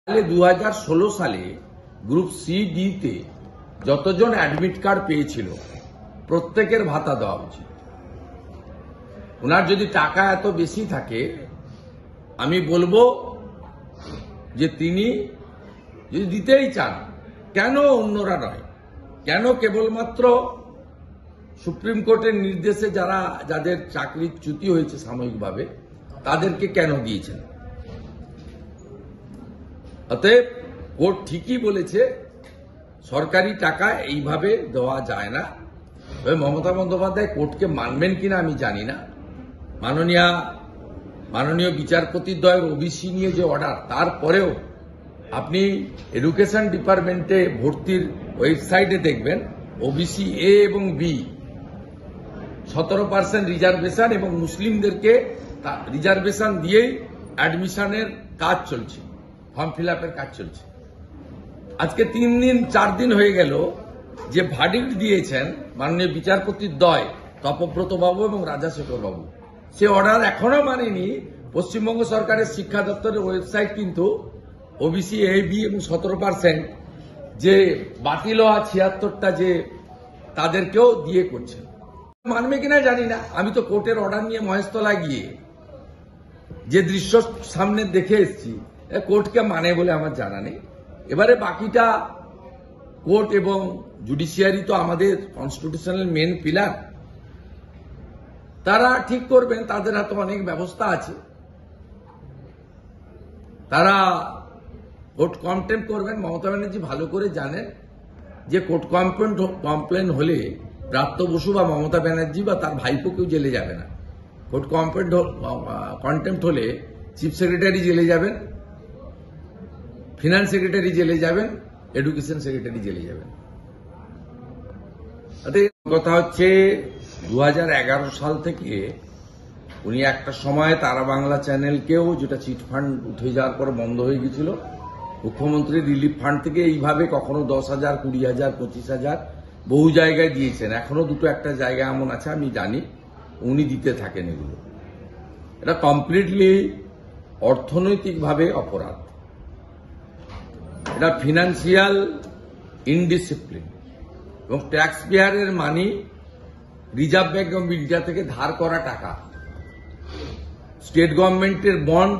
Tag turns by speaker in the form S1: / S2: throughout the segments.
S1: 2016 সালে group C D তে যতজন অ্যাডমিট কার্ড পেয়েছিল প্রত্যেকের ভাতা দেওয়া উচিত। ওনার যদি টাকা এত বেশি থাকে, আমি বলবো যে তিনি যদি দিতেই চান, কেন অন্যরা নয়, কেন কেবলমাত্র সুপ্রিম কোর্টের নির্দেশে যাদের চাকরির চ্যুতি হয়েছে সাময়িকভাবে তাদেরকে কেন দিয়েছেন? অতএব কোর্ট ঠিকই বলেছে, সরকারি টাকা এইভাবে দেওয়া যায় না। তবে মমতা বন্দ্যোপাধ্যায় কোর্টকে মানবেন কিনা আমি জানি না। মাননীয় বিচারপতিদ্বয়ের ওবিসি নিয়ে যে অর্ডার, তারপরেও আপনি এডুকেশন ডিপার্টমেন্টে ভর্তির ওয়েবসাইটে দেখবেন ওবিসি এ এবং বি 17% রিজার্ভেশন এবং মুসলিমদেরকে রিজার্ভেশন দিয়েই অ্যাডমিশনের কাজ চলছে, ফর্ম ফিল আপের কাজ চলছে। আজকে 4 দিন হয়ে গেল যে ভার্ডিক্ট দিয়েছেন মাননীয় বিচারপতিদ্বয় তপব্রত বাবু এবং রাজাশেখর বাবু, সে অর্ডার এখনো মানেনি পশ্চিমবঙ্গ সরকারের শিক্ষা দপ্তরের ওয়েবসাইট। কিন্তু ওবিসি এ বি এবং 17% যে বাতিল হওয়া 76টা যে তাদেরকেও দিয়ে করছেন, মানবে কিনা জানি না। আমি তো কোর্টের অর্ডার নিয়ে মহেশতলা গিয়ে যে দৃশ্য সামনে দেখে এসেছি, কোর্টকে মানে বলে আমার জানা নেই। এবারে বাকিটা কোর্ট এবং জুডিশিয়ারি তো আমাদের কনস্টিটিউশনাল মেন পিলার, তারা ঠিক করবেন। তাদের হাতে অনেক ব্যবস্থা আছে, তারা কোর্ট কমপ্লেন করবেন। মমতা ব্যানার্জি ভালো করে জানেন যে কোর্ট কমপ্লেন হলে ব্রাত্য বসু বা মমতা ব্যানার্জি বা তার ভাইপো কেউ জেলে যাবে না। কোর্ট কন্টেম্প্ট হলে চিফ সেক্রেটারি জেলে যাবেন, ফিনান্স সেক্রেটারি জেলে যাবেন, এডুকেশন সেক্রেটারি জেলে যাবেন। কথা হচ্ছে 2011 সাল থেকে উনি একটা সময় তারা বাংলা চ্যানেলকেও, যেটা চিটফান্ড উঠে যাওয়ার পর বন্ধ হয়ে গেছিল, মুখ্যমন্ত্রী রিলিফ ফান্ড থেকে এইভাবে কখনো 10,000, 20,000, 25,000 বহু জায়গায় দিয়েছেন। এখনো দুটো একটা জায়গা এমন আছে আমি জানি, উনি দিতে থাকেন এগুলো। এটা কমপ্লিটলি অর্থনৈতিকভাবে অপরাধ, এটা ফিনান্সিয়াল ইনডিসিপ্লিন এবং ট্যাক্স পেয়ারের money, Reserve Bank of India থেকে ধার করা টাকা, স্টেট গভর্নমেন্টের বন্ড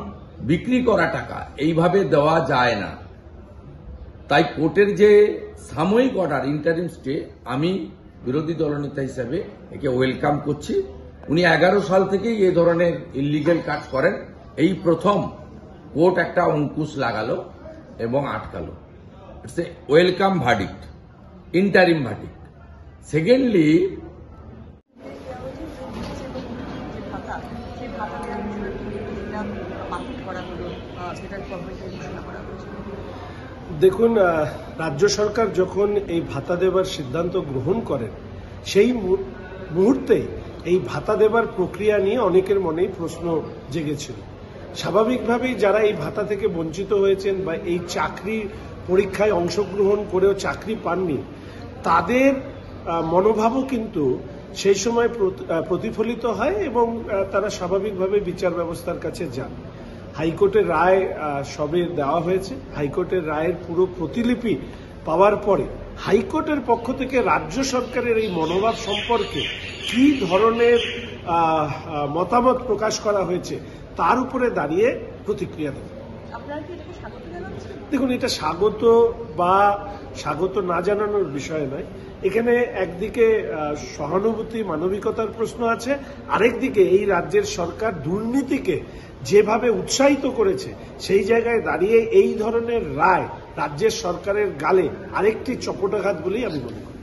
S1: বিক্রি করা টাকা এইভাবে দেওয়া যায় না। তাই কোর্টের যে সাময়িক অর্ডার, ইন্টারিম স্টে, আমি বিরোধী দলনেতা হিসেবে একে ওয়েলকাম করছি। উনি 11 সাল থেকেই এ ধরনের ইলিগ্যাল কাজ করেন, এই প্রথম কোর্ট একটা অঙ্কুশ লাগালো এবং আটকালো। It's a welcome verdict, interim verdict. Secondly,
S2: দেখুন, রাজ্য সরকার যখন এই ভাতা দেবার সিদ্ধান্ত গ্রহণ করেন, সেই মুহূর্তে এই ভাতা দেবার প্রক্রিয়া নিয়ে অনেকের মনেই প্রশ্ন জেগেছিল। স্বাভাবিকভাবেই যারা এই ভাতা থেকে বঞ্চিত হয়েছেন বা এই চাকরি পরীক্ষায় অংশগ্রহণ করেও চাকরি পাননি, তাদের মনোভাবও কিন্তু সেই সময় প্রতিফলিত হয় এবং তারা স্বাভাবিকভাবে বিচার ব্যবস্থার কাছে যান। হাইকোর্টের রায় সবে দেওয়া হয়েছে। হাইকোর্টের রায়ের পুরো প্রতিলিপি পাওয়ার পরে হাইকোর্টের পক্ষ থেকে রাজ্য সরকারের এই মনোভাব সম্পর্কে কি ধরনের মতামত প্রকাশ করা হয়েছে তার উপরে দাঁড়িয়ে প্রতিক্রিয়া দেবে। দেখুন, এটা স্বাগত বা স্বাগত না জানানোর বিষয় নয়। এখানে একদিকে সহানুভূতি, মানবিকতার প্রশ্ন আছে, আরেকদিকে এই রাজ্যের সরকার দুর্নীতিকে যেভাবে উৎসাহিত করেছে, সেই জায়গায় দাঁড়িয়ে এই ধরনের রায় রাজ্যের সরকারের গালে আরেকটি চপটাঘাত বলেই আমি মনে করি।